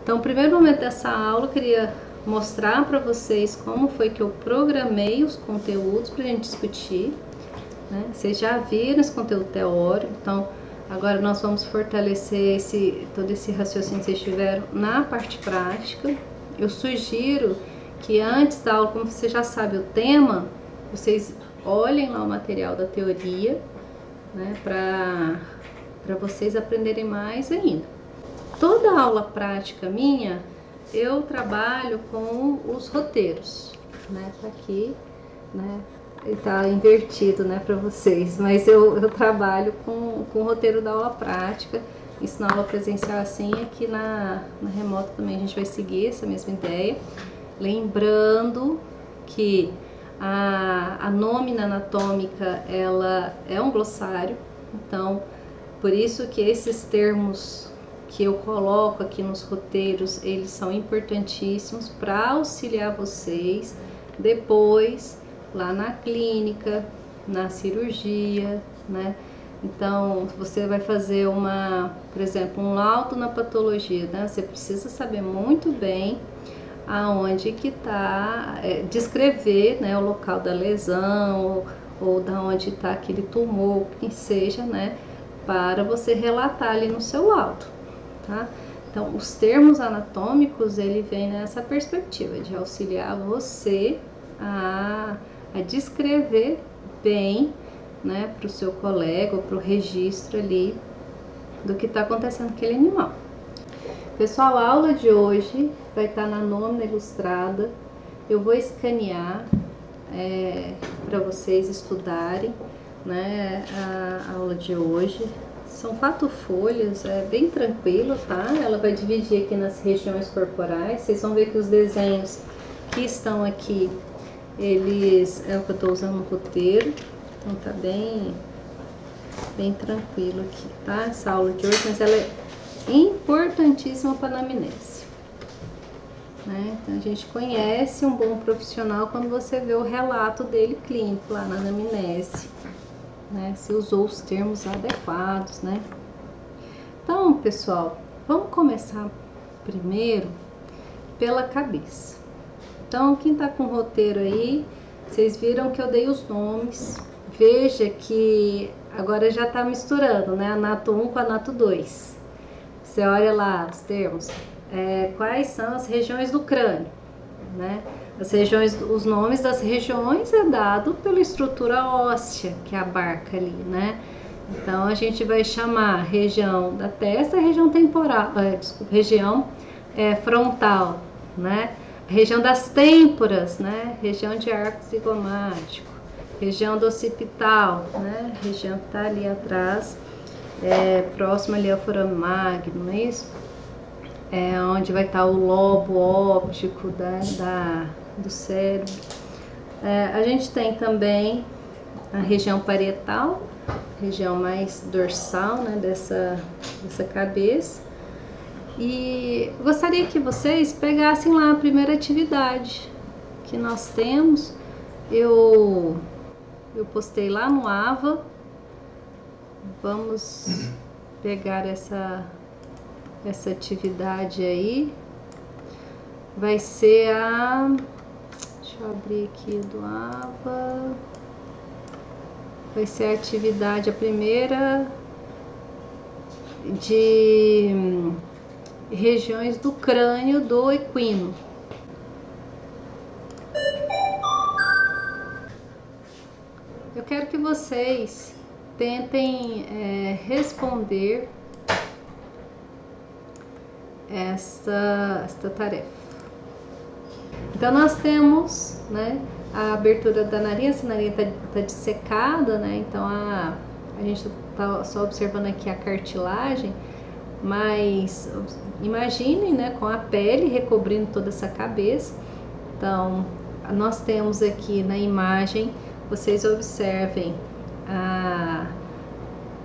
Então, o primeiro momento dessa aula eu queria mostrar para vocês como foi que eu programei os conteúdos para a gente discutir, né? Vocês já viram esse conteúdo teórico, então agora nós vamos fortalecer todo esse raciocínio que vocês tiveram na parte prática. Eu sugiro que antes da aula, como você já sabe o tema, vocês olhem lá o material da teoria, né, para vocês aprenderem mais ainda. Toda aula prática minha, eu trabalho com os roteiros, né? Tá aqui, né? Ele tá invertido, né, para vocês, mas eu trabalho com o roteiro da aula prática. Isso na aula presencial assim, aqui na remota também a gente vai seguir essa mesma ideia. Lembrando que a nômina anatômica, ela é um glossário, então por isso que esses termos que eu coloco aqui nos roteiros, eles são importantíssimos para auxiliar vocês depois lá na clínica, na cirurgia, né? Então, você vai fazer por exemplo, um laudo na patologia, né? Você precisa saber muito bem aonde que tá, descrever, né, o local da lesão ou da onde está aquele tumor, que seja, né, para você relatar ali no seu laudo, tá? Então, os termos anatômicos, ele vem nessa perspectiva de auxiliar você a descrever bem, né, para o seu colega ou para o registro ali do que está acontecendo com aquele animal. Pessoal, a aula de hoje vai estar na nômina ilustrada. Eu vou escanear para vocês estudarem, né, a aula de hoje. São 4 folhas, é bem tranquilo, tá? Ela vai dividir aqui nas regiões corporais. Vocês vão ver que os desenhos que estão aqui, eles é o que eu estou usando no roteiro. Então tá bem tranquilo aqui, tá? Essa aula de hoje, mas ela é importantíssima para a anamnese, né? Então a gente conhece um bom profissional quando você vê o relato dele clínico lá na anamnese, né? Se usou os termos adequados, né? Então, pessoal, vamos começar primeiro pela cabeça. Então, quem tá com o roteiro aí, vocês viram que eu dei os nomes. Veja que agora já tá misturando, né? Anato 1 com anato 2. Você olha lá os termos, quais são as regiões do crânio, né? As regiões, os nomes das regiões é dado pela estrutura óssea que abarca ali, né? Então a gente vai chamar região da testa, região temporal, região frontal, né? Região das têmporas, né? Região de arco zigomático, região do occipital, né? Região que tá ali atrás, próximo ali ao forame magno, não é isso? Onde vai estar o lobo óptico do cérebro. A gente tem também a região parietal, região mais dorsal, né, dessa cabeça. E gostaria que vocês pegassem lá a primeira atividade que nós temos. Eu postei lá no AVA. Vamos pegar essa atividade aí. Vai ser deixa eu abrir aqui do AVA. Vai ser a atividade, a primeira de regiões do crânio do equino. Eu quero que vocês tentem responder esta tarefa. Então nós temos, né, a abertura da narina. A narina tá dissecada, né? Então a gente tá só observando aqui a cartilagem, mas imaginem, né, com a pele recobrindo toda essa cabeça. Então nós temos aqui na imagem, vocês observem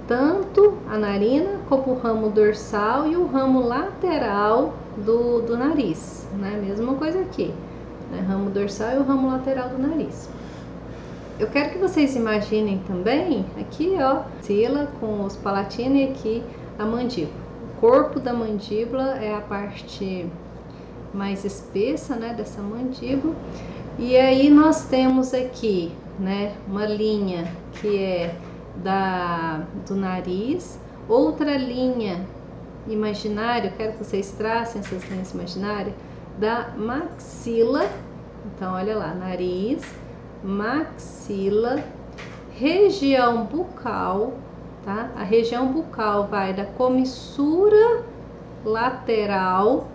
tanto a narina como o ramo dorsal e o ramo lateral do nariz, né? Mesma coisa aqui, né? Ramo dorsal e o ramo lateral do nariz. Eu quero que vocês imaginem também aqui, ó, axila com os palatinos e aqui a mandíbula. corpo da mandíbula é a parte mais espessa, né, dessa mandíbula. E aí nós temos aqui, né, uma linha que é do nariz, outra linha imaginária, eu quero que vocês tracem essas linhas imaginárias, da maxila. Então, olha lá, nariz, maxila, região bucal, tá? A região bucal vai da comissura lateral.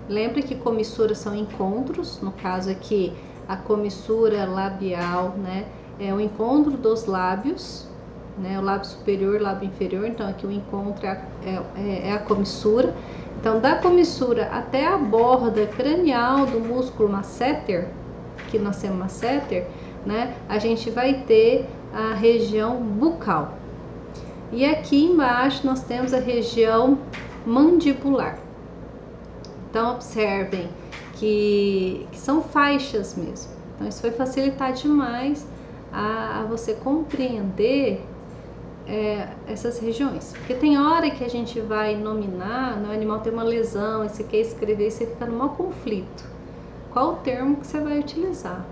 Lembra que comissuras são encontros, no caso aqui a comissura labial, né, é o encontro dos lábios, né, o lábio superior e o lábio inferior. Então aqui o encontro é a comissura. Então da comissura até a borda cranial do músculo masseter, que nós temos masseter, né, a gente vai ter a região bucal. E aqui embaixo nós temos a região mandibular. Então observem que são faixas mesmo. Então isso vai facilitar demais a você compreender essas regiões. Porque tem hora que a gente vai nominar, né, o animal tem uma lesão, e você quer escrever e você fica no maior conflito. Qual o termo que você vai utilizar,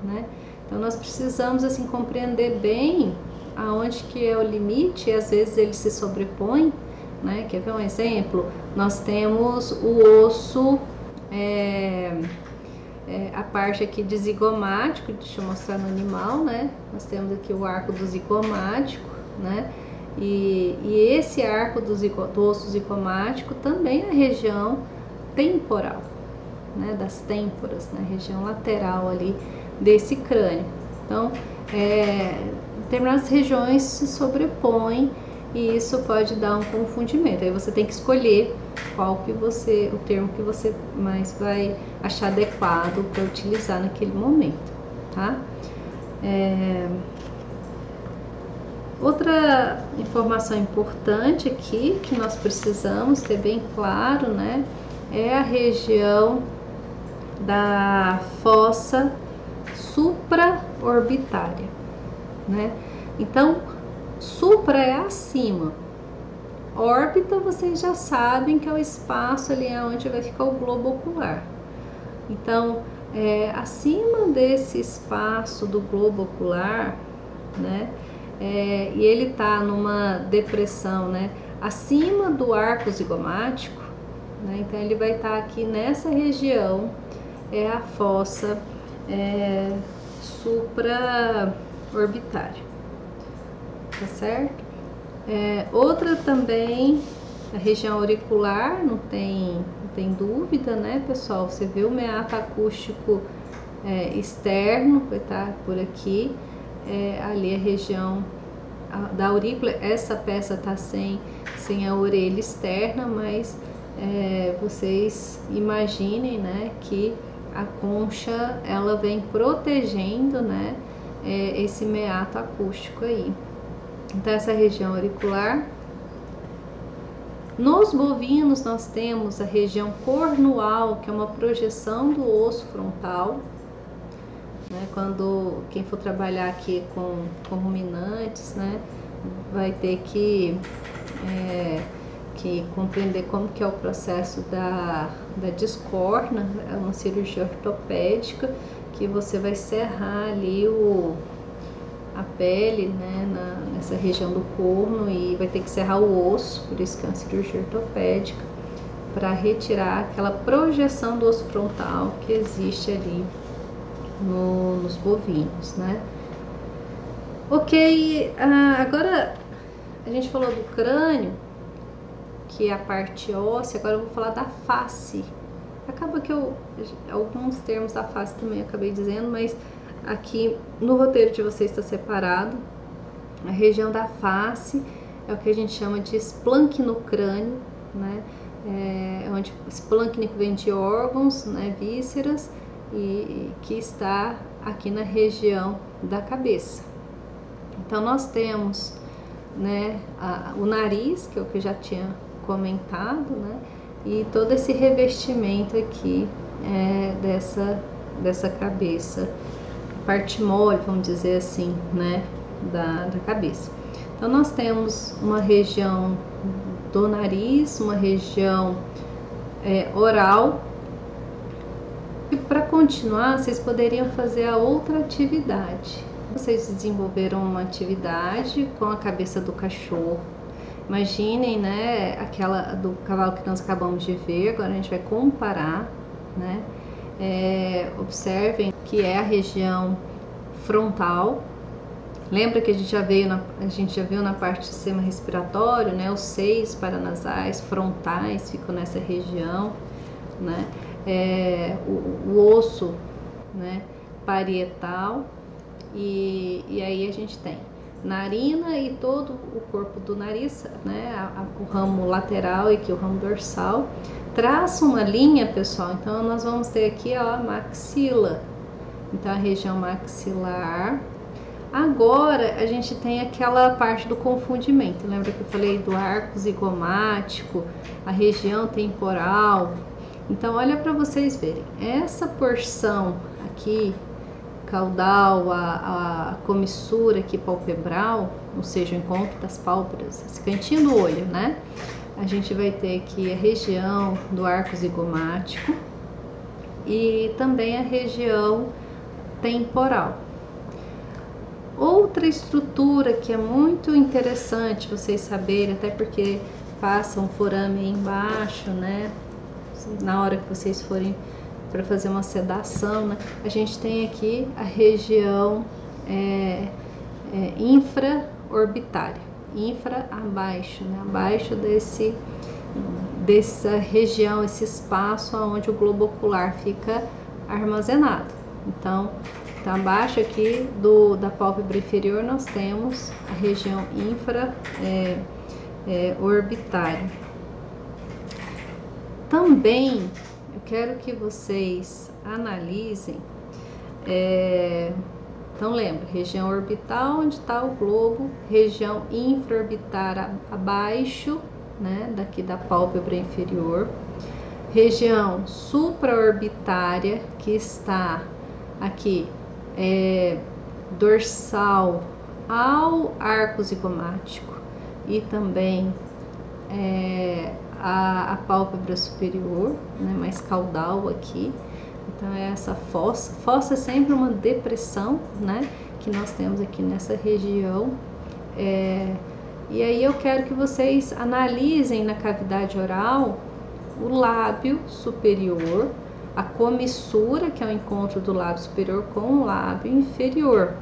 né? Então nós precisamos assim compreender bem aonde que é o limite, e às vezes ele se sobrepõe, né? Quer ver um exemplo? Nós temos o osso, a parte aqui de zigomático, deixa eu mostrar no animal, né? Nós temos aqui o arco do zigomático, né? E esse arco do osso zigomático também é a região temporal, né? Das têmporas, né? Região lateral ali desse crânio. Então, determinadas regiões se sobrepõem e isso pode dar um confundimento. Aí você tem que escolher o termo que você mais vai achar adequado para utilizar naquele momento, tá? Outra informação importante aqui que nós precisamos ter bem claro, né, é a região da fossa supraorbitária, né? Então, supra é acima, órbita vocês já sabem que é o espaço ali onde vai ficar o globo ocular. Então, acima desse espaço do globo ocular, né, e ele tá numa depressão, né, acima do arco zigomático, né, então ele vai estar aqui nessa região, é a fossa supraorbitária, tá certo? Outra também, a região auricular, não tem dúvida, né, pessoal? Você vê o meato acústico externo, vai estar por aqui, ali a região da aurícula. Essa peça tá sem a orelha externa, mas vocês imaginem, né, que a concha ela vem protegendo, né, esse meato acústico aí. Então essa região auricular. Nos bovinos nós temos a região cornual, que é uma projeção do osso frontal, né? Quando quem for trabalhar aqui com ruminantes, né, vai ter que compreender como que é o processo da discórnia. É uma cirurgia ortopédica que você vai serrar ali a pele, né, nessa região do corno, e vai ter que serrar o osso, por isso que é uma cirurgia ortopédica, para retirar aquela projeção do osso frontal que existe ali nos bovinos, né? Ok, agora a gente falou do crânio, que é a parte óssea, agora eu vou falar da face. Acaba que alguns termos da face também acabei dizendo, mas aqui no roteiro de vocês está separado. A região da face é o que a gente chama de esplâncnico no crânio, né? Onde o esplâncnico vem de órgãos, né, vísceras, e que está aqui na região da cabeça. Então nós temos, né, o nariz, que é o que eu já tinha comentado, né, e todo esse revestimento aqui dessa cabeça, parte mole, vamos dizer assim, né, da cabeça. Então nós temos uma região do nariz, uma região oral. E para continuar, vocês poderiam fazer a outra atividade. Vocês desenvolveram uma atividade com a cabeça do cachorro. Imaginem, né, aquela do cavalo que nós acabamos de ver. Agora a gente vai comparar, né? Observem que é a região frontal. Lembra que a gente já viu na parte do sistema respiratório, né? Os seios paranasais frontais ficam nessa região, né? O osso, né, parietal, e aí a gente tem narina e todo o corpo do nariz, né, o ramo lateral e aqui o ramo dorsal. Traça uma linha, pessoal. Então nós vamos ter aqui, ó, a maxila, então a região maxilar. Agora a gente tem aquela parte do confundimento. Lembra que eu falei do arco zigomático, a região temporal? Então, olha para vocês verem, essa porção aqui, caudal, a comissura aqui palpebral, ou seja, o encontro das pálpebras, esse cantinho do olho, né? A gente vai ter aqui a região do arco zigomático e também a região temporal. Outra estrutura que é muito interessante vocês saberem, até porque passa um forame aí embaixo, né? Na hora que vocês forem para fazer uma sedação, né? A gente tem aqui a região infraorbitária, infra abaixo, né? Abaixo dessa região, esse espaço onde o globo ocular fica armazenado. Então, abaixo aqui da pálpebra inferior nós temos a região infraorbitária. Também eu quero que vocês analisem, então lembra, região orbital onde está o globo, região infraorbitária abaixo, né, daqui da pálpebra inferior, região supraorbitária que está aqui, dorsal ao arco zigomático e também a pálpebra superior, né, mais caudal aqui. Então é essa fossa. Fossa é sempre uma depressão, né, que nós temos aqui nessa região. E aí eu quero que vocês analisem na cavidade oral o lábio superior, a comissura, que é o encontro do lábio superior com o lábio inferior.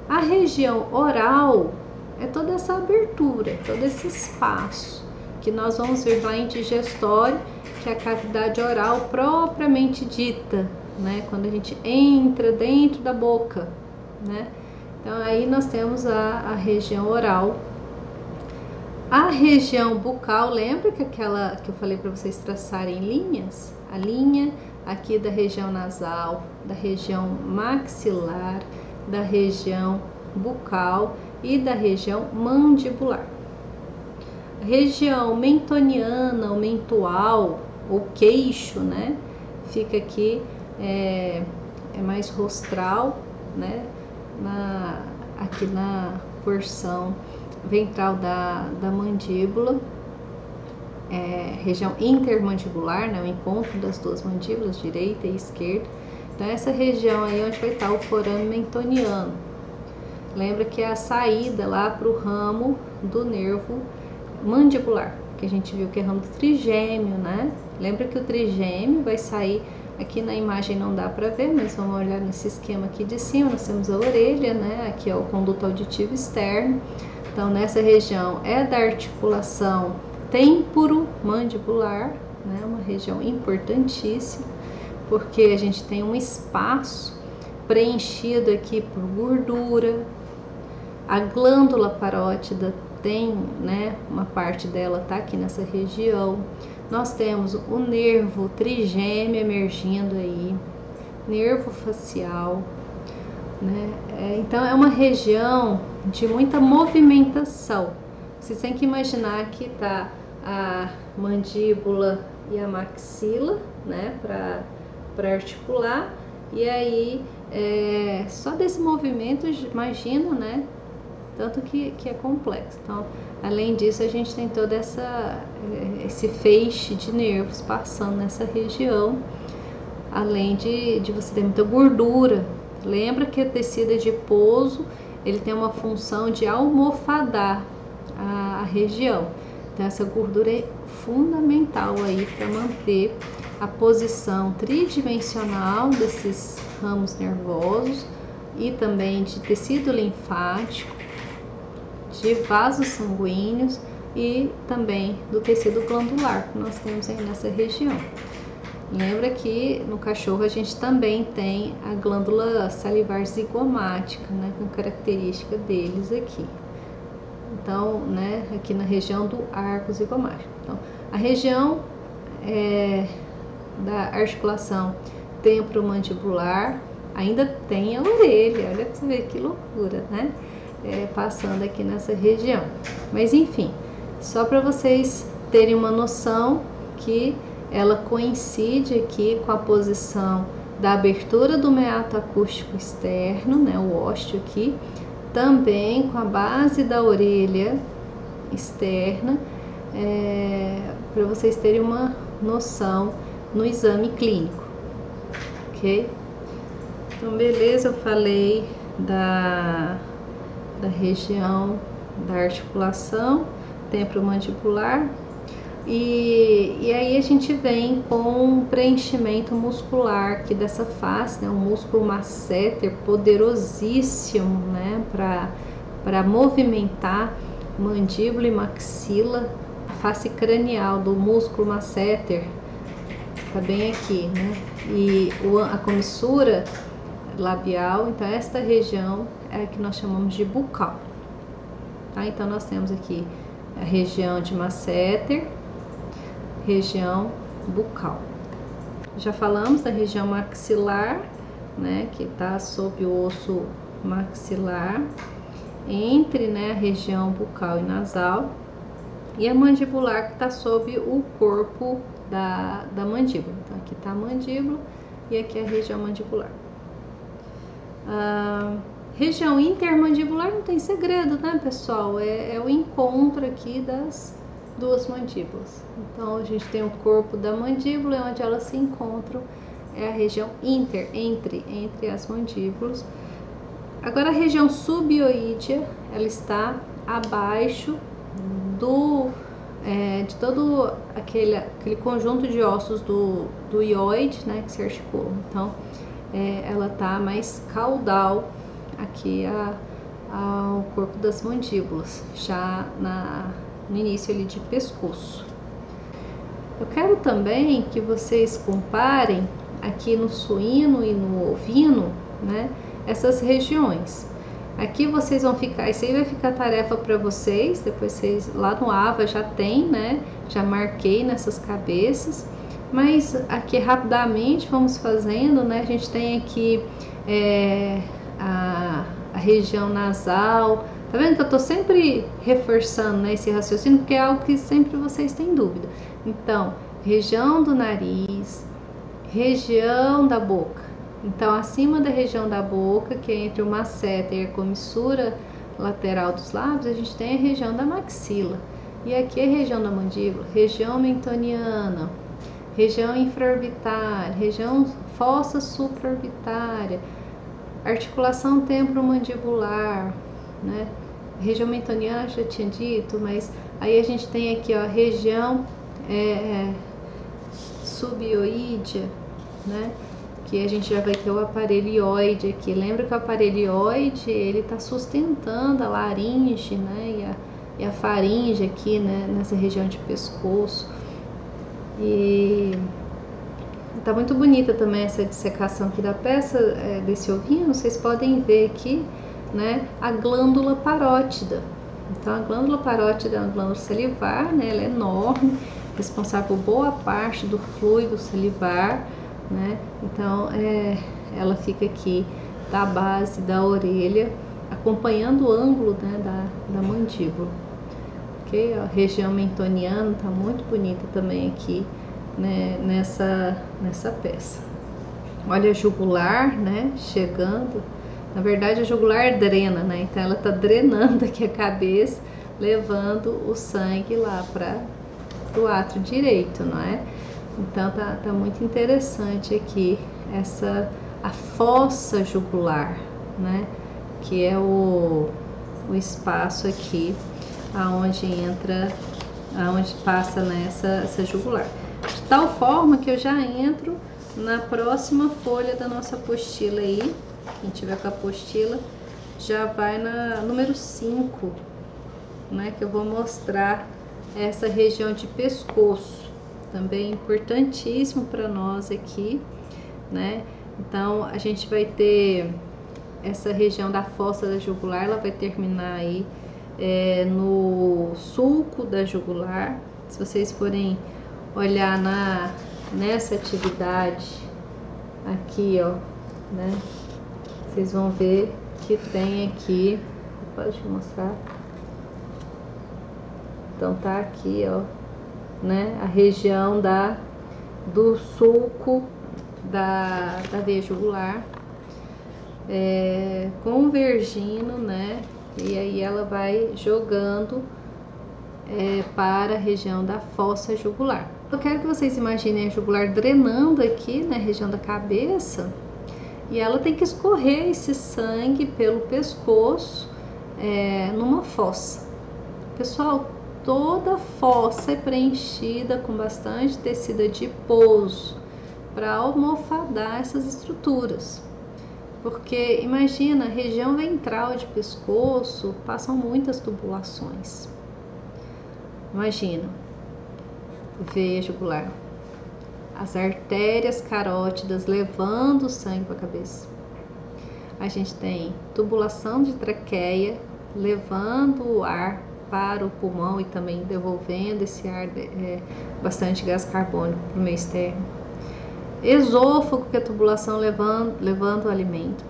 A região oral é toda essa abertura, todo esse espaço que nós vamos ver lá em digestório, que é a cavidade oral propriamente dita, né? Quando a gente entra dentro da boca, né? Então aí nós temos a região oral. A região bucal, lembra que aquela que eu falei para vocês traçarem linhas? A linha aqui da região nasal, da região maxilar, da região bucal e da região mandibular. A região mentoniana, ou mentual, ou queixo, né? Fica aqui, é mais rostral, né? Aqui na porção ventral da mandíbula, região intermandibular, né? O encontro das duas mandíbulas, direita e esquerda. Então, essa região aí onde vai estar o forame mentoniano. Lembra que é a saída lá para o ramo do nervo mandibular, que a gente viu que é ramo do trigêmeo, né? Lembra que o trigêmeo vai sair, aqui na imagem não dá para ver, mas vamos olhar nesse esquema aqui de cima, nós temos a orelha, né? Aqui é o conduto auditivo externo. Então, nessa região é da articulação temporomandibular, né? Uma região importantíssima, porque a gente tem um espaço preenchido aqui por gordura. A glândula parótida tem, né, uma parte dela tá aqui nessa região. Nós temos o nervo trigêmeo emergindo aí, nervo facial, né? Então é uma região de muita movimentação. Vocês têm que imaginar que tá a mandíbula e a maxila, né, para articular, e aí só desse movimento, imagina, né, tanto que é complexo. Então, além disso, a gente tem todo esse feixe de nervos passando nessa região, além de você ter muita gordura. Lembra que o tecido adiposo, ele tem uma função de almofadar a região. Então, essa gordura é fundamental aí para manter a posição tridimensional desses ramos nervosos e também de tecido linfático, de vasos sanguíneos e também do tecido glandular que nós temos aí nessa região. Lembra que no cachorro a gente também tem a glândula salivar zigomática, né, com característica deles aqui. Então, né, aqui na região do arco zigomático. Então, a região da articulação temporomandibular ainda tem a orelha. Olha pra você ver que loucura, né? Passando aqui nessa região. Mas enfim, só para vocês terem uma noção que ela coincide aqui com a posição da abertura do meato acústico externo, né, o ósteo aqui, também com a base da orelha externa, para vocês terem uma noção no exame clínico, ok? Então, beleza, eu falei da região da articulação temporomandibular. E aí a gente vem com um preenchimento muscular aqui dessa face, né? Um músculo masseter poderosíssimo, né? Para movimentar mandíbula e maxila. A face cranial do músculo masseter tá bem aqui, né? E a comissura labial, então esta região é a que nós chamamos de bucal, tá? Então nós temos aqui a região de masseter, região bucal. Já falamos da região maxilar, né, que está sob o osso maxilar, entre, né, a região bucal e nasal, e a mandibular, que está sob o corpo da mandíbula. Então, aqui está a mandíbula e aqui é a região mandibular. Região intermandibular não tem segredo, né, pessoal? É o encontro aqui das duas mandíbulas. Então, a gente tem o corpo da mandíbula, onde elas se encontram, é a região entre as mandíbulas. Agora, a região subioídea, ela está abaixo de todo aquele conjunto de ossos do ióide, né, que se articulam. Então, ela está mais caudal aqui ao corpo das mandíbulas, já no início ali de pescoço. Eu quero também que vocês comparem aqui no suíno e no ovino, né, essas regiões. Aqui vocês vão ficar, isso aí vai ficar tarefa para vocês, depois vocês, lá no AVA já tem, né, já marquei nessas cabeças, mas aqui rapidamente vamos fazendo, né, a gente tem aqui a região nasal. Tá vendo que eu tô sempre reforçando, né, esse raciocínio, porque é algo que sempre vocês têm dúvida. Então, região do nariz, região da boca. Então, acima da região da boca, que é entre o masseter e a comissura lateral dos lábios, a gente tem a região da maxila. E aqui é a região da mandíbula, região mentoniana, região infraorbitária, região fossa supraorbitária, articulação temporomandibular, né? Região mentoniana já tinha dito, mas aí a gente tem aqui, ó, a região subioídea, né? Que a gente já vai ter o aparelho ióide aqui. Lembra que o aparelho ióide, ele tá sustentando a laringe, né? E a faringe aqui, né? Nessa região de pescoço. E tá muito bonita também essa dissecação aqui da peça desse ovino. Vocês podem ver aqui, né, a glândula parótida. Então, a glândula parótida é uma glândula salivar, né, ela é enorme, responsável por boa parte do fluido salivar, né. Então, ela fica aqui da base da orelha, acompanhando o ângulo, né, da mandíbula. Ok? A região mentoniana tá muito bonita também aqui, né, nessa peça. Olha a jugular, né, chegando Na verdade, a jugular drena, né? Então ela tá drenando aqui a cabeça, levando o sangue lá para o átrio direito, não é? Então tá muito interessante aqui a fossa jugular, né? Que é o espaço aqui aonde entra, aonde passa essa jugular. De tal forma que eu já entro na próxima folha da nossa apostila aí. Quem tiver com a apostila já vai na número 5, né? Que eu vou mostrar essa região de pescoço, também importantíssimo para nós aqui, né? Então a gente vai ter essa região da fossa da jugular, ela vai terminar aí no sulco da jugular. Se vocês forem olhar nessa atividade aqui, ó, né? Vocês vão ver que tem aqui, pode mostrar? Então tá aqui, ó, né? A região do sulco da veia jugular, convergindo, né? E aí ela vai jogando para a região da fossa jugular. Eu quero que vocês imaginem a jugular drenando aqui na região da cabeça, e ela tem que escorrer esse sangue pelo pescoço numa fossa. Pessoal, toda fossa é preenchida com bastante tecido adiposo para almofadar essas estruturas. Porque imagina, a região ventral de pescoço passam muitas tubulações. Imagina, veia jugular, as artérias carótidas levando o sangue para a cabeça. A gente tem tubulação de traqueia levando o ar para o pulmão e também devolvendo esse ar, bastante gás carbônico para o meio externo. Esôfago, que é a tubulação levando o alimento.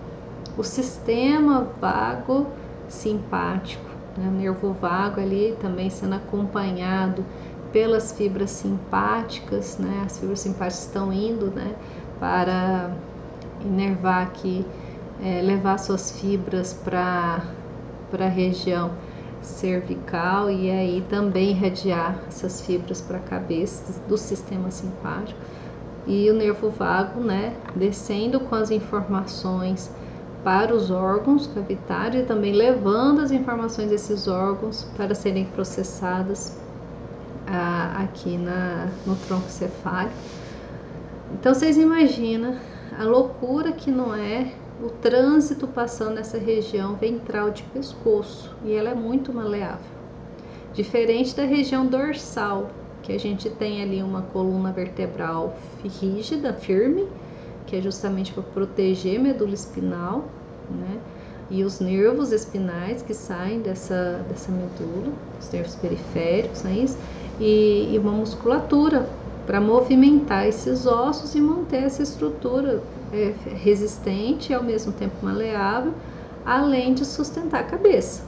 O sistema vago simpático, né? O nervo vago ali também sendo acompanhado pelas fibras simpáticas, né? As fibras simpáticas estão indo, né, para inervar aqui, levar suas fibras para a região cervical e aí também irradiar essas fibras para a cabeça do sistema simpático. E o nervo vago, né, descendo com as informações para os órgãos cavitários e também levando as informações desses órgãos para serem processadas aqui no tronco cefálico. Então vocês imaginam a loucura que não é o trânsito passando nessa região ventral de pescoço, e ela é muito maleável, diferente da região dorsal, que a gente tem ali uma coluna vertebral rígida, firme, que é justamente para proteger a medula espinal, né? E os nervos espinais que saem dessa medula, os nervos periféricos, né? E uma musculatura para movimentar esses ossos e manter essa estrutura resistente e ao mesmo tempo maleável, além de sustentar a cabeça,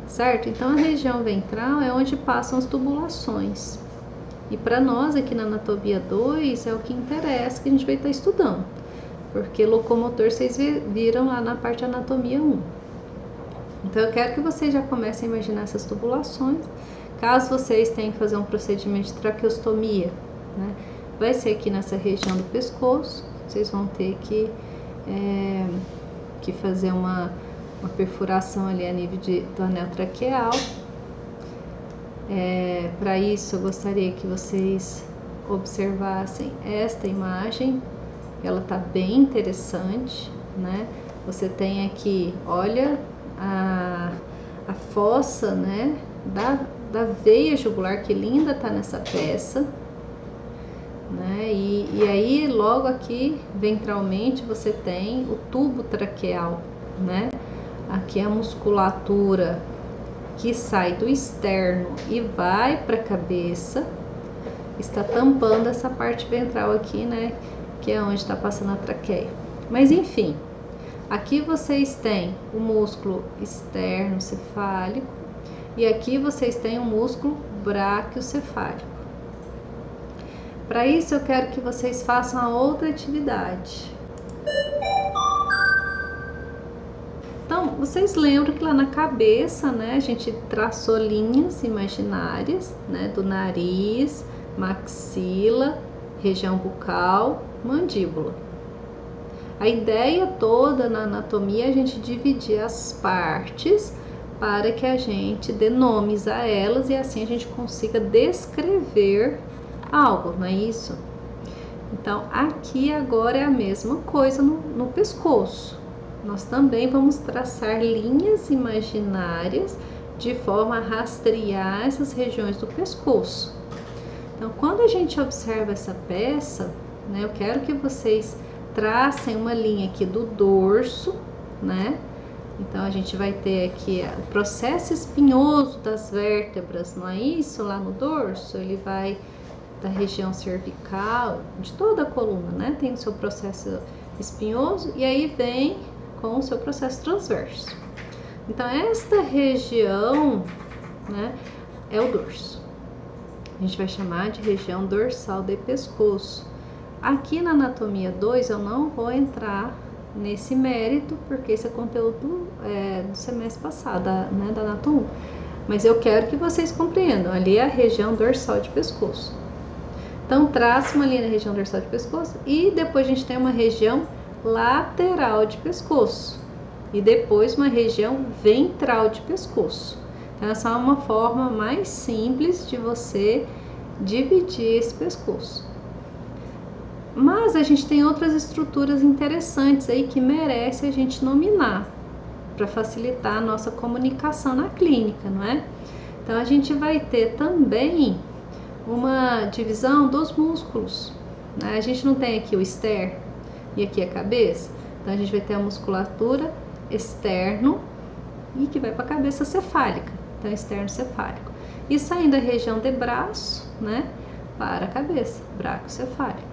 certo? Então a região ventral é onde passam as tubulações, e para nós aqui na anatomia 2 é o que interessa, que a gente vai estar estudando, porque locomotor vocês viram lá na parte anatomia 1. Então eu quero que vocês já comecem a imaginar essas tubulações. Caso vocês tenham que fazer um procedimento de traqueostomia, né, vai ser aqui nessa região do pescoço. Vocês vão ter que fazer uma perfuração ali a nível do anel traqueal. Para isso eu gostaria que vocês observassem esta imagem, ela tá bem interessante, né? Você tem aqui, olha a fossa, né, da veia jugular, que linda tá nessa peça, né? E aí logo aqui ventralmente você tem o tubo traqueal, né? Aqui a musculatura que sai do externo e vai para a cabeça está tampando essa parte ventral aqui, né? Que é onde está passando a traqueia. Mas enfim, aqui vocês têm o músculo externo cefálico e aqui vocês têm o músculo braquiocefálico. Para isso eu quero que vocês façam a outra atividade. vocês lembram que lá na cabeça, né, a gente traçou linhas imaginárias, né, do nariz, maxila, região bucal, mandíbula. A ideia toda na anatomia é a gente dividir as partes para que a gente dê nomes a elas e assim a gente consiga descrever algo, não é isso? Então, aqui agora é a mesma coisa no pescoço. Nós também vamos traçar linhas imaginárias de forma a rastrear essas regiões do pescoço. Então, quando a gente observa essa peça, né, eu quero que vocês tracem uma linha aqui do dorso, né? Então, a gente vai ter aqui o processo espinhoso das vértebras, não é isso? Lá no dorso, ele vai da região cervical, de toda a coluna, né? Tem o seu processo espinhoso e aí vem com o seu processo transverso. Então, esta região, né, é o dorso. A gente vai chamar de região dorsal de pescoço. Aqui na anatomia 2 eu não vou entrar nesse mérito, porque esse é conteúdo do semestre passado, né, da Anato 1. Mas eu quero que vocês compreendam, ali é a região dorsal de pescoço. Então, traça uma linha na região dorsal de pescoço e depois a gente tem uma região lateral de pescoço e depois uma região ventral de pescoço. Então, essa é uma forma mais simples de você dividir esse pescoço. Mas a gente tem outras estruturas interessantes aí que merece a gente nominar para facilitar a nossa comunicação na clínica, não é? Então, a gente vai ter também uma divisão dos músculos, né? A gente não tem aqui o externo e aqui a cabeça, então a gente vai ter a musculatura externo e que vai para a cabeça cefálica, então externo cefálico, e saindo da região de braço, né, para a cabeça, braquiocefálico.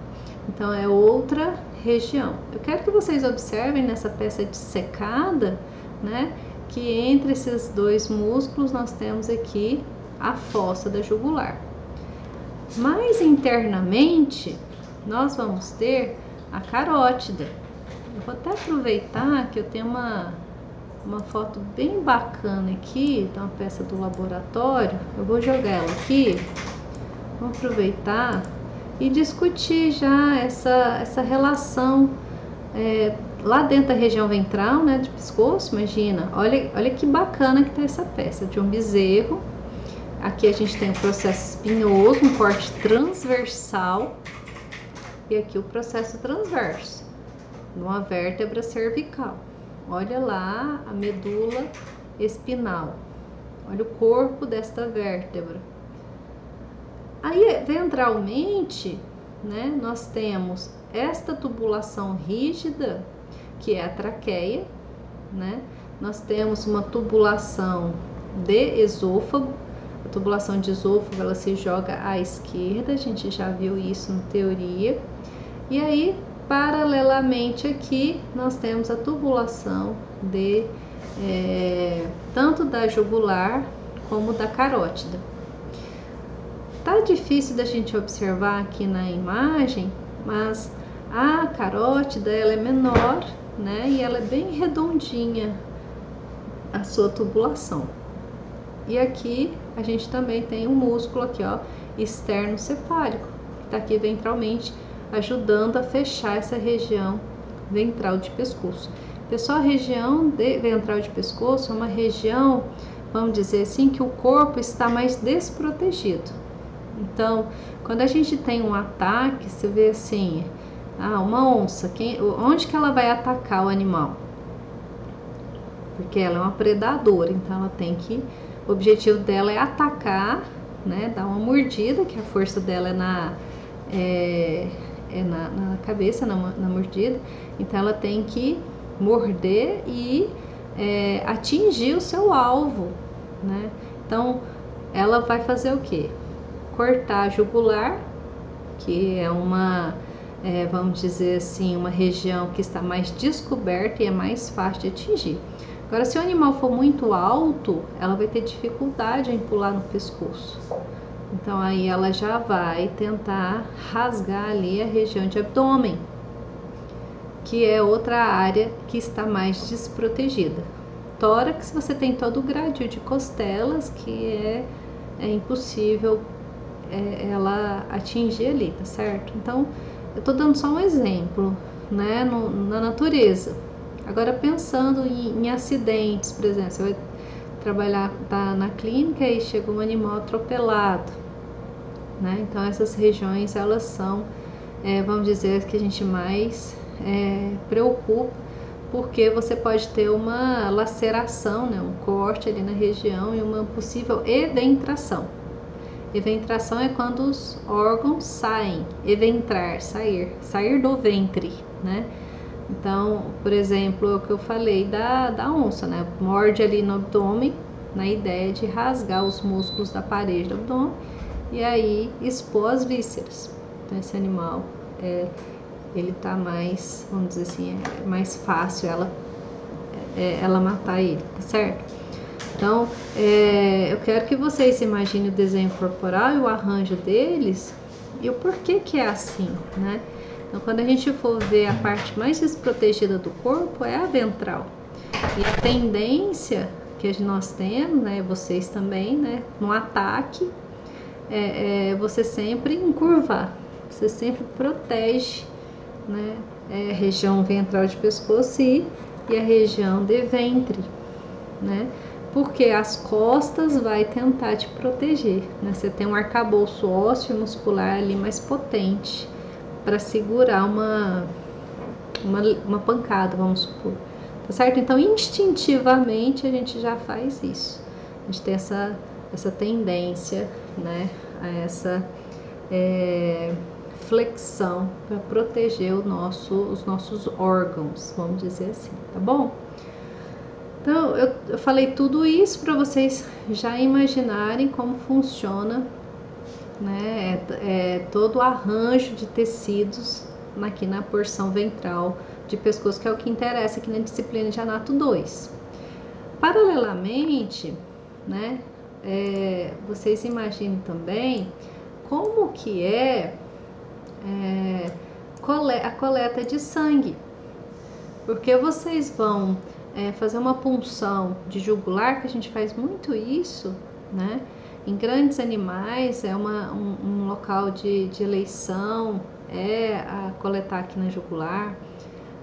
Então é outra região. Eu quero que vocês observem nessa peça dissecada, né, que entre esses dois músculos nós temos aqui a fossa da jugular. Mais internamente, nós vamos ter a carótida. Eu vou até aproveitar que eu tenho uma foto bem bacana aqui, então, uma peça do laboratório. Eu vou jogar ela aqui. Vamos aproveitar e discutir já essa relação lá dentro da região ventral, né, de pescoço. Imagina, olha que bacana que tá essa peça de um bezerro. Aqui a gente tem o processo espinhoso, um corte transversal, e aqui o processo transverso, numa vértebra cervical. Olha lá a medula espinal, olha o corpo desta vértebra. Aí, ventralmente, né, nós temos esta tubulação rígida, que é a traqueia, né? Nós temos uma tubulação de esôfago. A tubulação de esôfago, ela se joga à esquerda, a gente já viu isso na teoria. E aí, paralelamente aqui, nós temos a tubulação de tanto da jugular como da carótida. Tá difícil da gente observar aqui na imagem, mas a carótida, ela é menor, né? E ela é bem redondinha, a sua tubulação. E aqui a gente também tem um músculo aqui, ó, externo cefálico, que tá aqui ventralmente, ajudando a fechar essa região ventral de pescoço. Pessoal, a região ventral de pescoço é uma região, vamos dizer assim, que o corpo está mais desprotegido. Então, quando a gente tem um ataque, você vê assim, uma onça, onde que ela vai atacar o animal? Porque ela é uma predadora, então ela tem que, o objetivo dela é atacar, né, dar uma mordida, que a força dela é na cabeça, na mordida, então ela tem que morder e atingir o seu alvo, né? Então, ela vai fazer o quê? Cortar a jugular, que é vamos dizer assim, uma região que está mais descoberta e é mais fácil de atingir. Agora, se o animal for muito alto, ela vai ter dificuldade em pular no pescoço. Então, aí ela já vai tentar rasgar ali a região de abdômen, que é outra área que está mais desprotegida. tórax você tem todo o gradil de costelas que é impossível ela atingir ali, tá certo? Então, eu tô dando só um exemplo, né, na natureza. Agora, pensando em acidentes, por exemplo, você vai trabalhar, tá na clínica e chega um animal atropelado, né? Então, essas regiões, elas são, vamos dizer, as que a gente mais preocupa, porque você pode ter uma laceração, né, um corte ali na região e uma possível eventração. Eventração é quando os órgãos saem, eventrar, sair do ventre, né? Então, por exemplo, o que eu falei da onça, né? Morde ali no abdômen, na ideia de rasgar os músculos da parede do abdômen e aí expor as vísceras. Então, esse animal, ele tá mais, vamos dizer assim, é mais fácil ela matar ele, tá certo? Então, eu quero que vocês imaginem o desenho corporal e o arranjo deles e o porquê que é assim, né? Então, quando a gente for ver a parte mais desprotegida do corpo é a ventral. E a tendência que nós temos, né, vocês também, né, no ataque, você sempre encurvar, você sempre protege, né, a região ventral de pescoço e a região de ventre, né? Porque as costas vai tentar te proteger, né? Você tem um arcabouço ósseo e muscular ali mais potente para segurar uma pancada, vamos supor, tá certo? Então, instintivamente, a gente já faz isso. A gente tem essa tendência, né, a essa flexão para proteger os nossos órgãos, vamos dizer assim, tá bom? Então, eu falei tudo isso para vocês já imaginarem como funciona, né, todo o arranjo de tecidos aqui na porção ventral de pescoço, que é o que interessa aqui na disciplina de Anato 2. Paralelamente, né, vocês imaginem também como que a coleta de sangue, porque vocês vão fazer uma punção de jugular, que a gente faz muito isso, né? Em grandes animais é um local de eleição, a coletar aqui na jugular.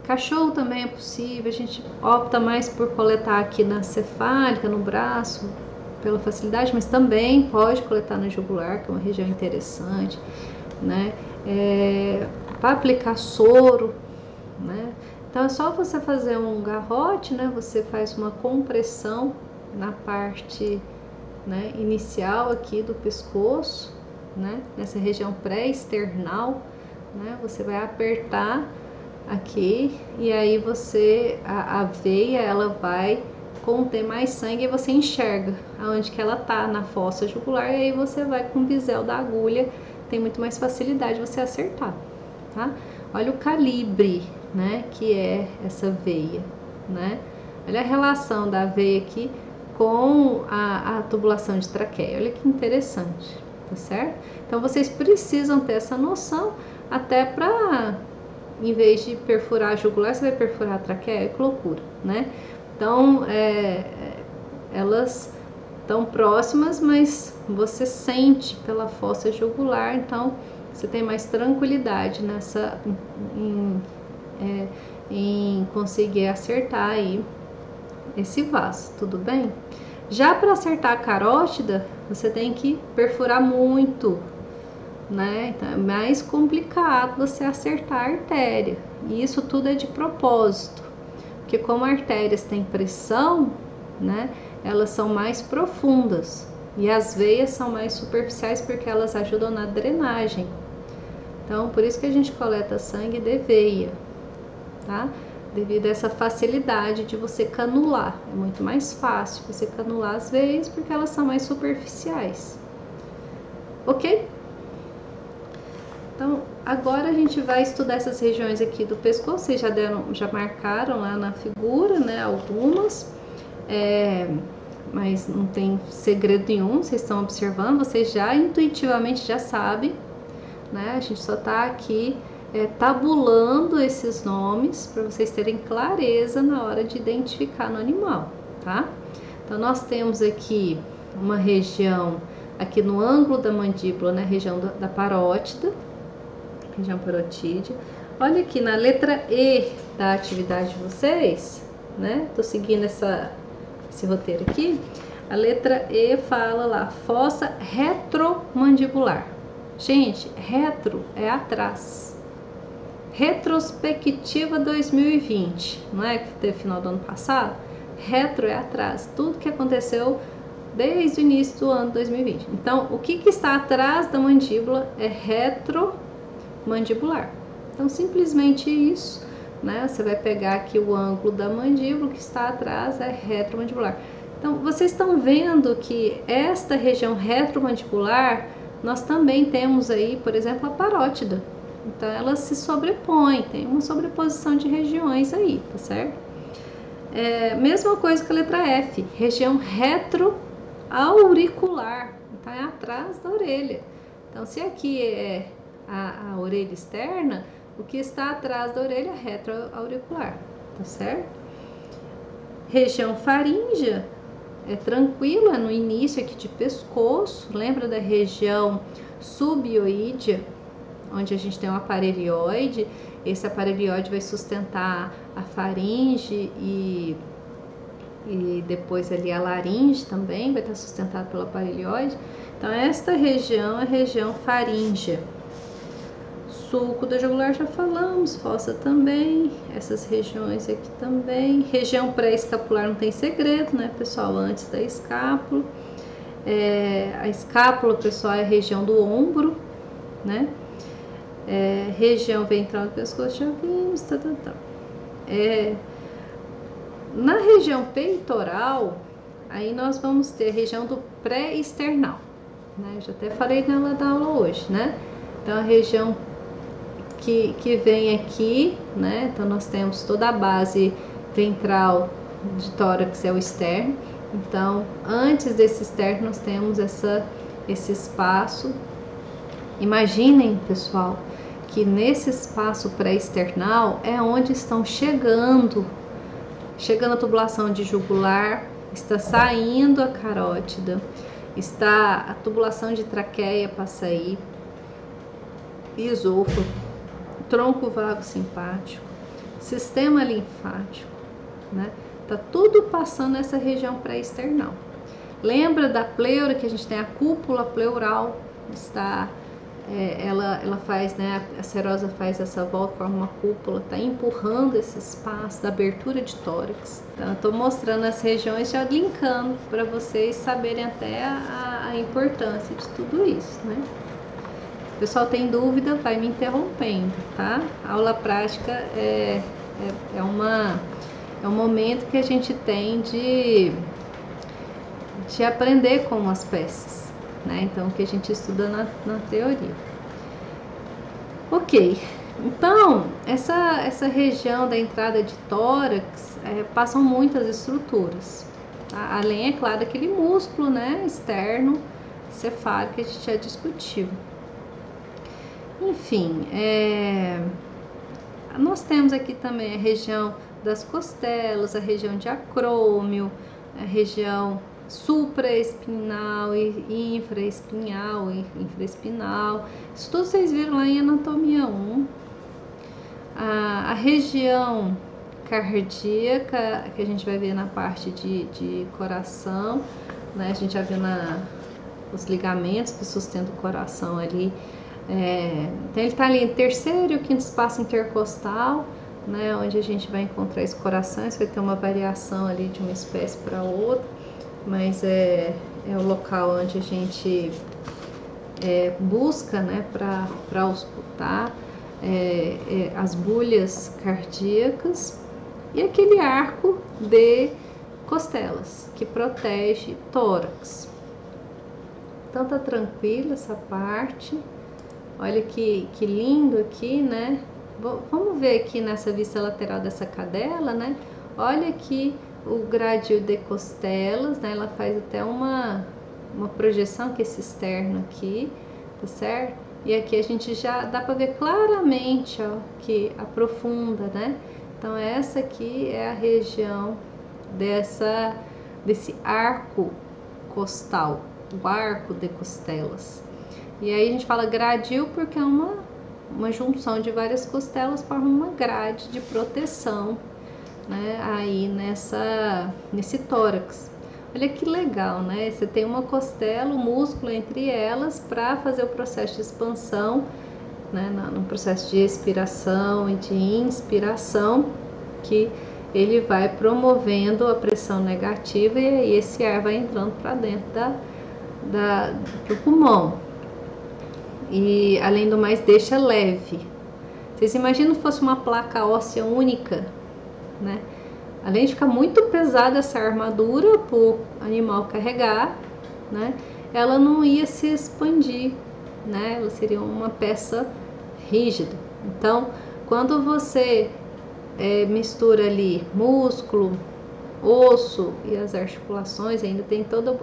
Cachorro também é possível, a gente opta mais por coletar aqui na cefálica, no braço, pela facilidade, mas também pode coletar na jugular, que é uma região interessante, né? Para aplicar soro, né? Então, é só você fazer um garrote, né? Você faz uma compressão na parte, né, inicial aqui do pescoço, né? Nessa região pré-esternal, né? Você vai apertar aqui e aí a veia, ela vai conter mais sangue e você enxerga aonde que ela tá, na fossa jugular, e aí você vai com o bisel da agulha, tem muito mais facilidade você acertar, tá? Olha o calibre, né, que é essa veia, né? Olha a relação da veia aqui com a tubulação de traqueia. Olha que interessante, tá certo? Então vocês precisam ter essa noção, até para, em vez de perfurar a jugular, você vai perfurar a traqueia. Que loucura, né? Então, elas estão próximas, mas você sente pela fossa jugular, então você tem mais tranquilidade em conseguir acertar aí esse vaso, tudo bem? Já para acertar a carótida, você tem que perfurar muito, né? Então é mais complicado você acertar a artéria, e isso tudo é de propósito, porque como artérias têm pressão, né, elas são mais profundas, e as veias são mais superficiais porque elas ajudam na drenagem. Então, por isso que a gente coleta sangue de veia, tá? Devido a essa facilidade de você canular. É muito mais fácil você canular as veias porque elas são mais superficiais. Ok? Então, agora a gente vai estudar essas regiões aqui do pescoço. Vocês já marcaram lá na figura, né? Algumas. Mas não tem segredo nenhum, vocês estão observando, vocês já intuitivamente já sabem, né? A gente só tá aqui tabulando esses nomes para vocês terem clareza na hora de identificar no animal, tá? Então, nós temos aqui uma região, aqui no ângulo da mandíbula, né? Região da parótida, região parotídea. Olha aqui na letra E da atividade de vocês, né? Tô seguindo esse roteiro aqui. A letra E fala lá, fossa retromandibular. Gente, retro é atrás. Retrospectiva 2020, não é que teve final do ano passado? Retro é atrás, tudo que aconteceu desde o início do ano 2020. Então, o que está atrás da mandíbula é retromandibular. Então, simplesmente isso, né? Você vai pegar aqui o ângulo da mandíbula, que está atrás é retromandibular. Então, vocês estão vendo que esta região retromandibular, nós também temos aí, por exemplo, a parótida. Então, elas se sobrepõem, tem uma sobreposição de regiões aí, tá certo? Mesma coisa que a letra F, região retroauricular, então é atrás da orelha. Então, se aqui é a orelha externa, o que está atrás da orelha é retroauricular, tá certo? Região faríngea é tranquila, no início aqui de pescoço, lembra da região subioídea, onde a gente tem um aparelhioide. Esse aparelhioide vai sustentar a faringe e depois ali a laringe também vai estar sustentada pelo aparelhioide. Então, esta região é a região faríngea. Sulco da jugular já falamos, fossa também, essas regiões aqui também. Região pré-escapular não tem segredo, né, pessoal? Antes da escápula. A escápula, pessoal, é a região do ombro, né? Região ventral do pescoço já vimos, na região peitoral, aí nós vamos ter a região do pré-esternal, né? Eu já até falei nela da aula hoje, né? Então, a região que vem aqui, né? Então, nós temos toda a base ventral de tórax, é o externo. Então, antes desse externo, nós temos esse espaço. Imaginem, pessoal, que nesse espaço pré-esternal é onde estão chegando a tubulação de jugular, está saindo a carótida, está a tubulação de traqueia para sair, esôfago, tronco vago simpático, sistema linfático, né? Tá tudo passando nessa região pré-esternal. Lembra da pleura, que a gente tem a cúpula pleural, está ela faz, né, a serosa faz essa volta, forma uma cúpula, tá empurrando esse espaço da abertura de tórax. Então, eu tô mostrando as regiões, já linkando para vocês saberem até a importância de tudo isso, né? Se o pessoal tem dúvida, vai me interrompendo, tá? A aula prática é um momento que a gente tem de aprender com as peças, né? Então, que a gente estuda na teoria. Ok, então essa região da entrada de tórax passam muitas estruturas, tá? Além, é claro, daquele músculo, né, externo cefálico que a gente já discutiu. Enfim, nós temos aqui também a região das costelas, a região de acrômio, a região supraespinal e infraespinal. Isso tudo vocês viram lá em anatomia 1. A região cardíaca, que a gente vai ver na parte de coração, né? A gente já viu os ligamentos que sustentam o coração ali. Então, ele está ali em terceiro e o quinto espaço intercostal, né? Onde a gente vai encontrar esse coração. Isso vai ter uma variação ali de uma espécie para outra, mas é o local onde a gente busca, né, para auscultar as bulhas cardíacas, e aquele arco de costelas que protege tórax. Então tá tranquilo essa parte. Olha que lindo aqui, né? Vamos ver aqui nessa vista lateral dessa cadela, né? Olha aqui o gradil de costelas, né? Ela faz até uma projeção que esse externo aqui, tá certo? E aqui a gente já dá para ver claramente, ó, que aprofunda, né? Então essa aqui é a região desse arco costal, o arco de costelas. E aí a gente fala gradil porque é uma junção de várias costelas, forma uma grade de proteção, né, aí nesse tórax. Olha que legal, né? Você tem uma costela, um músculo entre elas para fazer o processo de expansão, né, no processo de expiração e de inspiração, que ele vai promovendo a pressão negativa e aí esse ar vai entrando para dentro do pulmão. E além do mais deixa leve. Vocês imaginam se fosse uma placa óssea única, né? Além de ficar muito pesada essa armadura para o animal carregar, né? Ela não ia se expandir, né? Ela seria uma peça rígida. Então, quando você mistura ali músculo, osso e as articulações, ainda tem todas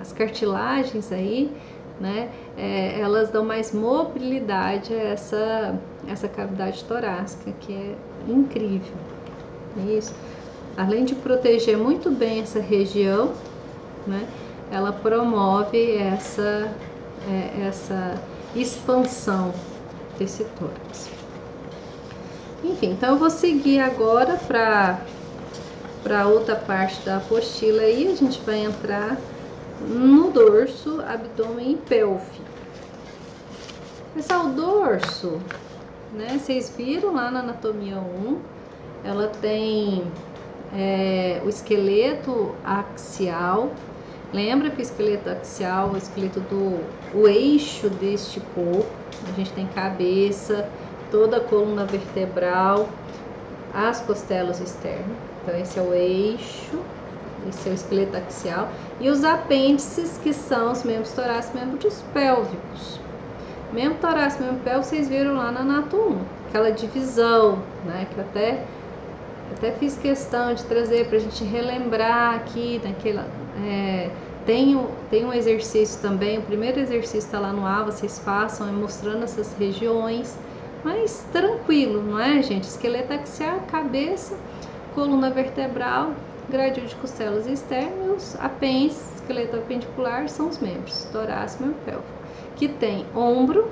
as cartilagens aí, né? Elas dão mais mobilidade a essa cavidade torácica, que é incrível. Isso. Além de proteger muito bem essa região, né? Ela promove essa expansão desse tórax. Enfim, então eu vou seguir agora para outra parte da apostila aí, a gente vai entrar no dorso, abdômen e pelve. Pessoal, o dorso, né? Vocês viram lá na anatomia 1, ela tem o esqueleto axial. Lembra que o esqueleto axial, o esqueleto o eixo deste corpo, a gente tem cabeça, toda a coluna vertebral, as costelas externas. Então esse é o eixo, esse é o esqueleto axial, e os apêndices, que são os membros torácicos e membros pélvicos. Membro torácico e membro pélvico, vocês viram lá na Anato 1, aquela divisão, né, que eu até fiz questão de trazer para a gente relembrar aqui, naquela, tem um exercício também, o primeiro exercício está lá no A, vocês façam, mostrando essas regiões, mas tranquilo, não é, gente? Esqueleto axial, cabeça, coluna vertebral, gradil de costelas externas, e os apêndices, esqueleto apendicular, são os membros torácico e membro pélvico, que tem ombro,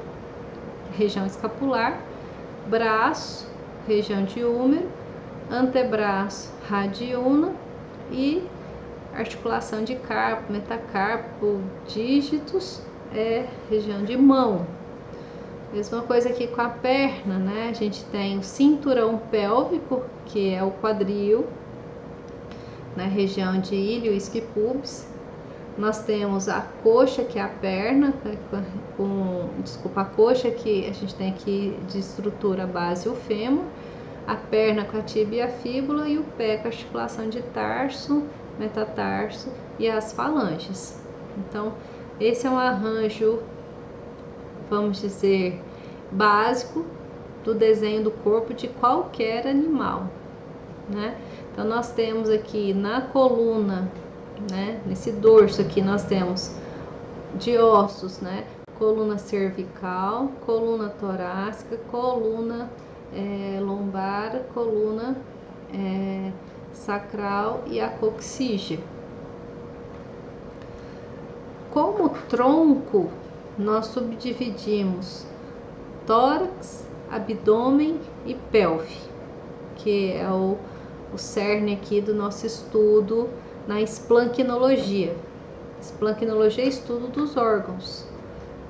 região escapular, braço, região de húmero, antebraço, radiúna e articulação de carpo, metacarpo, dígitos, região de mão. Mesma coisa aqui com a perna, né? A gente tem o cinturão pélvico, que é o quadril, na região de ilho, isquio e pubis. Nós temos a coxa, que é a perna, a coxa que a gente tem aqui de estrutura base, o fêmur, a perna com a tíbia e a fíbula, e o pé com a articulação de tarso, metatarso e as falanges. Então, esse é um arranjo, vamos dizer, básico do desenho do corpo de qualquer animal, né? Então, nós temos aqui na coluna, né, nesse dorso aqui, nós temos de ossos, né, coluna cervical, coluna torácica, coluna lombar, coluna sacral e a coxígea. Como tronco, nós subdividimos tórax, abdômen e pelve, que é o cerne aqui do nosso estudo na esplancnologia. Esplancnologia é estudo dos órgãos.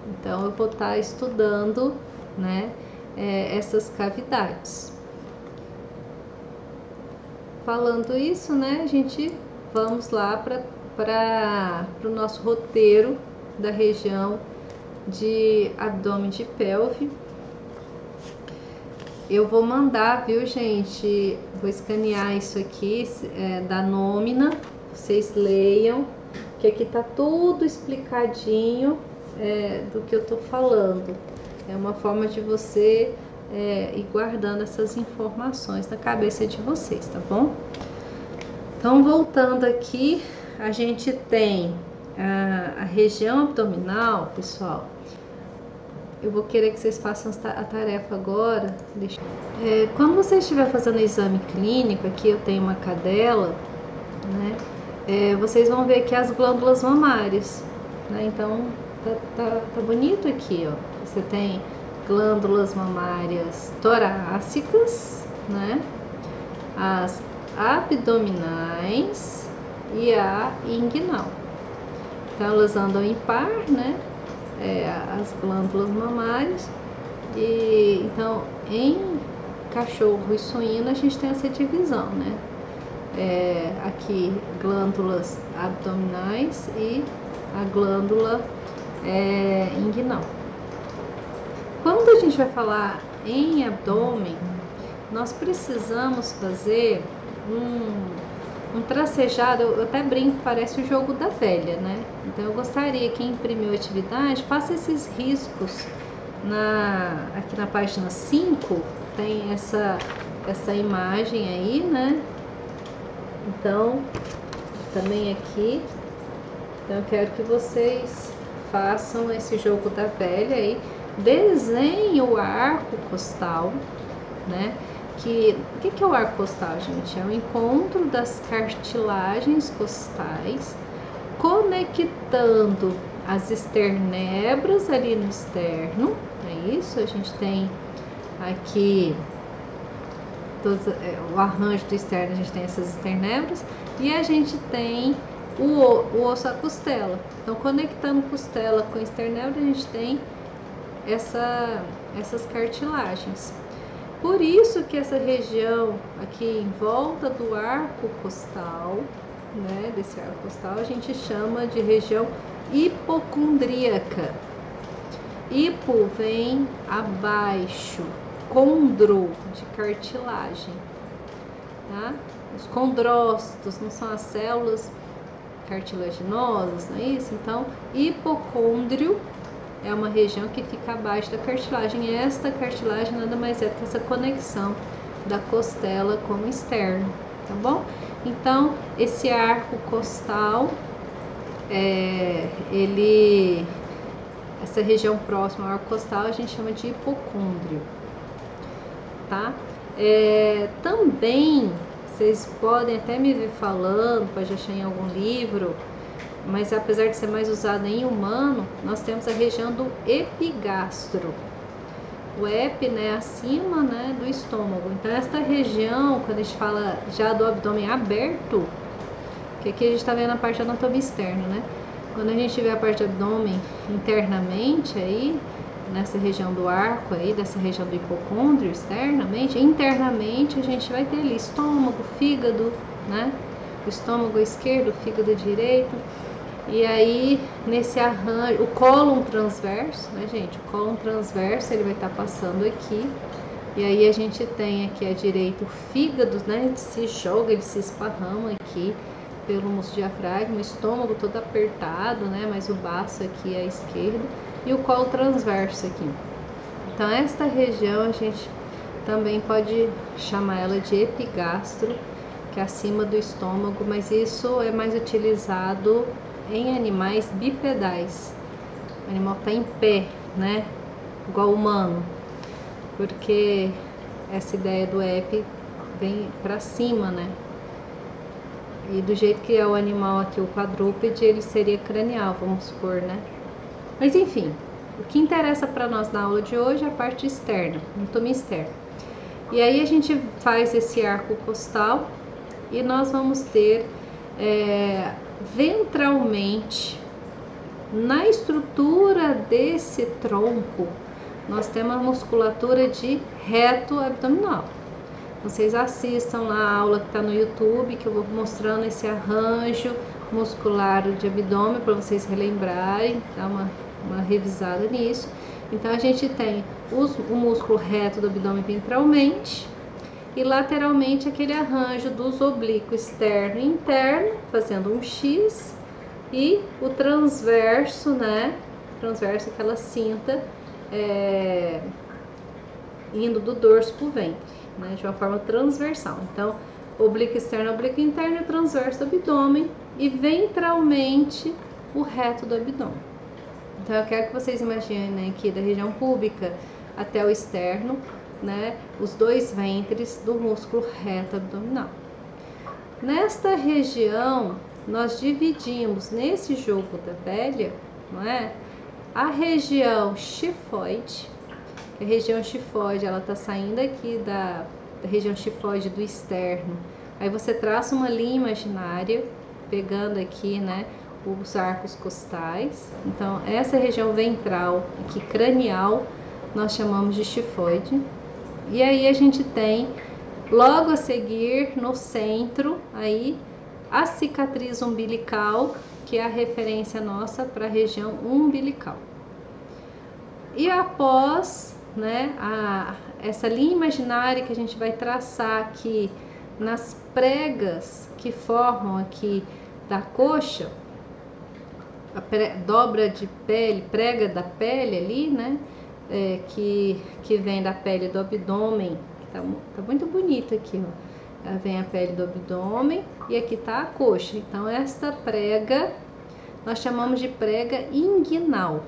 Então eu vou estar estudando, né, essas cavidades. Falando isso, né, a gente vamos lá para o nosso roteiro da região de abdômen de pelve. Eu vou mandar, viu, gente? Vou escanear isso aqui da nómina. Vocês leiam, que aqui tá tudo explicadinho do que eu tô falando. É uma forma de você ir guardando essas informações na cabeça de vocês, tá bom? Então, voltando aqui, a gente tem a região abdominal, pessoal. eu vou querer que vocês façam a tarefa agora. Quando você estiver fazendo o exame clínico, aqui eu tenho uma cadela, né? Vocês vão ver aqui as glândulas mamárias, né? Então tá bonito aqui, ó. Você tem glândulas mamárias torácicas, né? As abdominais e a inguinal. Então elas andam em par, né? As glândulas mamárias. E então em cachorro e suíno a gente tem essa divisão, né? Aqui glândulas abdominais e a glândula inguinal. Quando a gente vai falar em abdômen, nós precisamos fazer um tracejado. Eu até brinco, parece o jogo da velha, né? Então eu gostaria que imprimiu a atividade, faça esses riscos aqui na página 5, tem essa imagem aí, né? Então, também aqui, então eu quero que vocês façam esse jogo da velha aí, desenhe o arco costal, né? O que é o arco costal, gente? É o encontro das cartilagens costais conectando as esternebras ali no externo. É isso, a gente tem aqui o arranjo do externo, a gente tem essas esternebras e a gente tem o osso à costela. Então, conectando costela com esternebra, a gente tem essas cartilagens. Por isso que essa região aqui em volta do arco costal, né, desse arco costal, a gente chama de região hipocondríaca. Hipo vem abaixo, condro de cartilagem, tá? Os condrócitos não são as células cartilaginosas, não é isso? Então, hipocôndrio é uma região que fica abaixo da cartilagem. E esta cartilagem nada mais é que essa conexão da costela com o externo, tá bom? Então, esse arco costal, essa região próxima ao arco costal a gente chama de hipocôndrio, tá? Também, vocês podem até me ver falando, pode achar em algum livro, mas apesar de ser mais usado em humano, nós temos a região do epigastro. O epi, né, acima, né, do estômago. Então, esta região, quando a gente fala já do abdômen aberto, que aqui a gente está vendo a parte da anatomia externa, né? Quando a gente vê a parte do abdômen internamente aí, nessa região do arco aí, dessa região do hipocôndrio externamente, internamente a gente vai ter ali estômago, fígado, né? O estômago esquerdo, o fígado direito. E aí, nesse arranjo, o cólon transverso, né, gente? O cólon transverso, ele vai estar passando aqui. E aí a gente tem aqui à direita o fígado, né? Ele se joga, ele se esparrama aqui pelo músculo diafragma, o estômago todo apertado, né? Mas o baço aqui à esquerda e o colo transverso aqui. Então, esta região a gente também pode chamar ela de epigastro, que é acima do estômago, mas isso é mais utilizado em animais bipedais. O animal está em pé, né? Igual o humano, porque essa ideia do epi vem para cima, né? E do jeito que é o animal aqui, o quadrúpede, ele seria cranial, vamos supor, né? Mas enfim, o que interessa para nós na aula de hoje é a parte externa, anatomia externa. E aí a gente faz esse arco costal e nós vamos ter ventralmente, na estrutura desse tronco, nós temos a musculatura de reto abdominal. Vocês assistam lá a aula que está no YouTube, que eu vou mostrando esse arranjo muscular de abdômen para vocês relembrarem, dar uma revisada nisso. Então a gente tem o músculo reto do abdômen ventralmente e lateralmente aquele arranjo dos oblíquos externo e interno, fazendo um X, e o transverso, né? Transverso, aquela cinta indo do dorso para o ventre, né? De uma forma transversal. Então, oblíquo externo, oblíquo interno e transverso do abdômen, e ventralmente o reto do abdômen. Então eu quero que vocês imaginem aqui da região púbica até o externo, né, os dois ventres do músculo reto abdominal. Nesta região, nós dividimos nesse jogo da velha, não é? A região chifoide. A região chifoide, ela tá saindo aqui da região chifoide do externo. Aí você traça uma linha imaginária, pegando aqui, né, os arcos costais. Então, essa região ventral, aqui cranial, nós chamamos de chifoide. E aí a gente tem, logo a seguir, no centro, aí, a cicatriz umbilical, que é a referência nossa para a região umbilical. E após, né, essa linha imaginária que a gente vai traçar aqui nas pregas que formam aqui da coxa, a dobra de pele, prega da pele ali, né, que vem da pele do abdômen, tá muito bonito aqui, ó. Vem a pele do abdômen e aqui tá a coxa. Então esta prega nós chamamos de prega inguinal.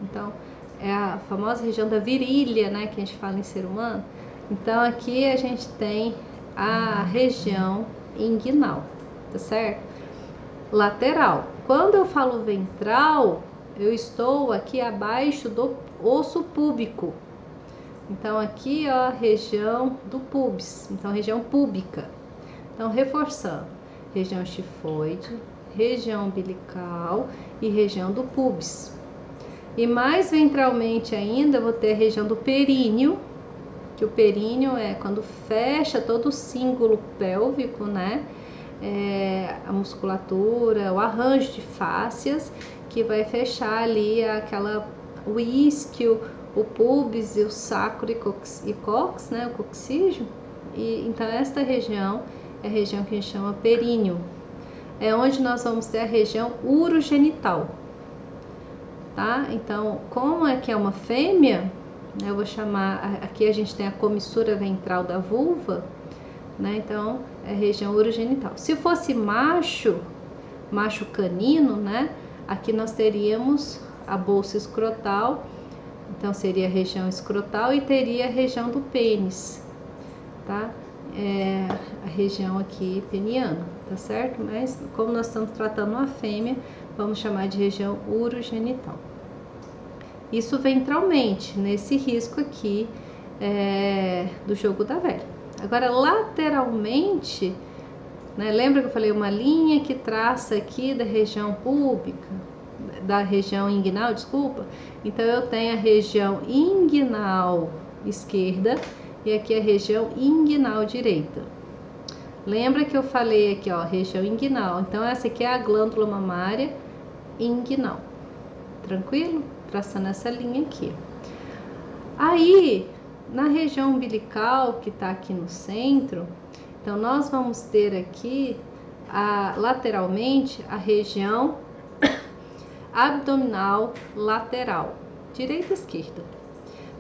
Então é a famosa região da virilha, né, que a gente fala em ser humano. Então aqui a gente tem a região inguinal, tá certo? Lateral. Quando eu falo ventral, eu estou aqui abaixo do osso púbico. Então aqui, ó, a região do pubis, então região púbica. Então reforçando, região chifoide, região umbilical e região do pubis. E mais ventralmente ainda, eu vou ter a região do períneo, que o períneo é quando fecha todo o cíngulo pélvico, né? A musculatura, o arranjo de fáscias, que vai fechar ali o isquio, o pubis e o sacro e cox, né? O coxígeo. E então esta região é a região que a gente chama períneo. É onde nós vamos ter a região urogenital. Tá? Então, como é que é uma fêmea, né, eu vou chamar, aqui a gente tem a comissura ventral da vulva, né, então é a região urogenital. Se fosse macho canino, né, aqui nós teríamos a bolsa escrotal, então seria a região escrotal e teria a região do pênis, tá? A região aqui peniana, tá certo? Mas como nós estamos tratando uma fêmea, vamos chamar de região urogenital. Isso ventralmente, nesse risco aqui do jogo da velha. Agora, lateralmente, né, lembra que eu falei uma linha que traça aqui da região púbica, da região inguinal, desculpa? Então, eu tenho a região inguinal esquerda e aqui a região inguinal direita. Lembra que eu falei aqui, ó, região inguinal. Então, essa aqui é a glândula mamária inguinal. Tranquilo? Traçando essa linha aqui. Aí, na região umbilical, que tá aqui no centro, então nós vamos ter aqui, lateralmente, a região abdominal lateral, direita e esquerda.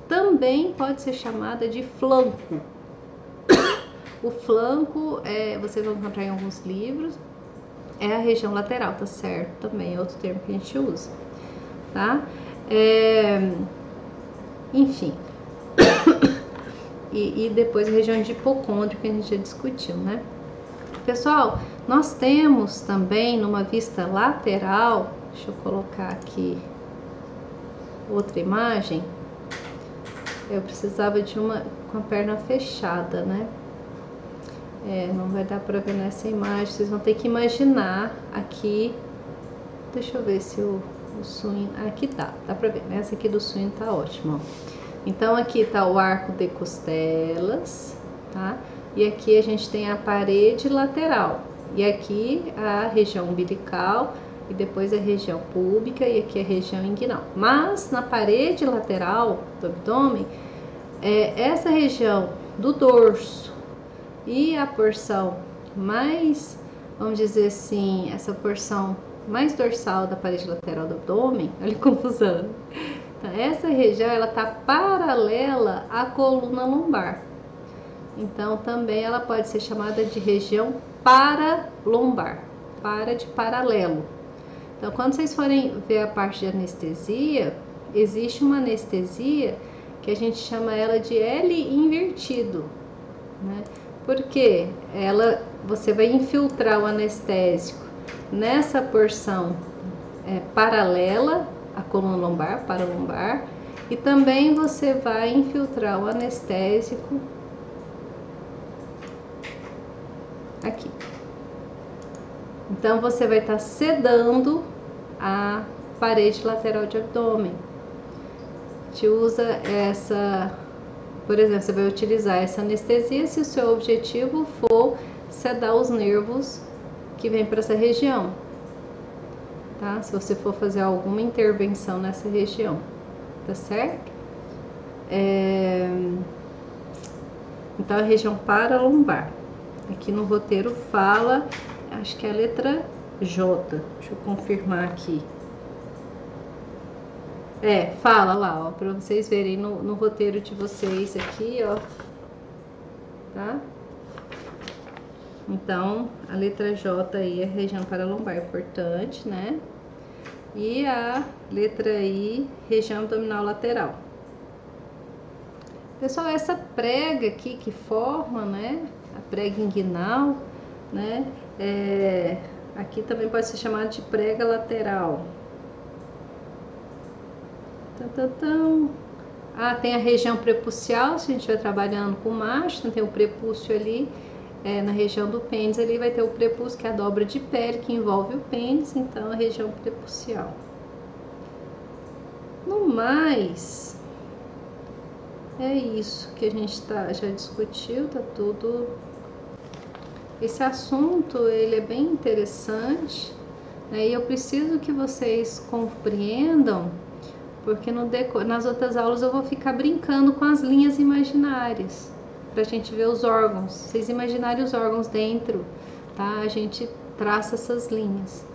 Também pode ser chamada de flanco. O flanco, vocês vão encontrar em alguns livros, é a região lateral, tá certo? Também é outro termo que a gente usa, tá? Enfim. E depois a região de hipocôndrio, que a gente já discutiu, né? Pessoal, nós temos também numa vista lateral, deixa eu colocar aqui outra imagem. Eu precisava de uma com a perna fechada, né? Não vai dar para ver nessa imagem, vocês vão ter que imaginar aqui. Deixa eu ver se o swing, aqui dá para ver, essa aqui do swing tá ótimo, ó. Então aqui tá o arco de costelas, tá? E aqui a gente tem a parede lateral, e aqui a região umbilical, e depois a região púbica, e aqui a região inguinal. Mas na parede lateral do abdômen, essa região do dorso e a porção mais, vamos dizer assim, essa porção mais dorsal da parede lateral do abdômen, olha a confusão. Então, essa região, ela tá paralela à coluna lombar. Então, também ela pode ser chamada de região paralombar, para de paralelo. Então, quando vocês forem ver a parte de anestesia, existe uma anestesia que a gente chama ela de L invertido, né? Porque você vai infiltrar o anestésico nessa porção paralela à coluna lombar, paralombar, e também você vai infiltrar o anestésico aqui. Então, você vai estar sedando a parede lateral de abdômen. A gente usa essa, por exemplo, você vai utilizar essa anestesia se o seu objetivo for sedar os nervos que vêm para essa região, tá? Se você for fazer alguma intervenção nessa região, tá certo? Então, a região paralombar. Aqui no roteiro fala, acho que é a letra J. Deixa eu confirmar aqui. Fala lá, ó, para vocês verem no roteiro de vocês aqui, ó. Tá? Então, a letra J aí é região paralombar, importante, né? E a letra I, região abdominal lateral. Pessoal, essa prega aqui que forma, né? A prega inguinal, né? Aqui também pode ser chamada de prega lateral. Tem a região prepúcial, se a gente estiver trabalhando com macho, então tem o prepúcio ali, na região do pênis, ali vai ter o prepúcio, que é a dobra de pele que envolve o pênis, então a região prepúcial. No mais, é isso que a gente já discutiu, tá tudo. Esse assunto, ele é bem interessante, né? E eu preciso que vocês compreendam, porque nas outras aulas eu vou ficar brincando com as linhas imaginárias, pra gente ver os órgãos. Vocês imaginarem os órgãos dentro, tá? A gente traça essas linhas.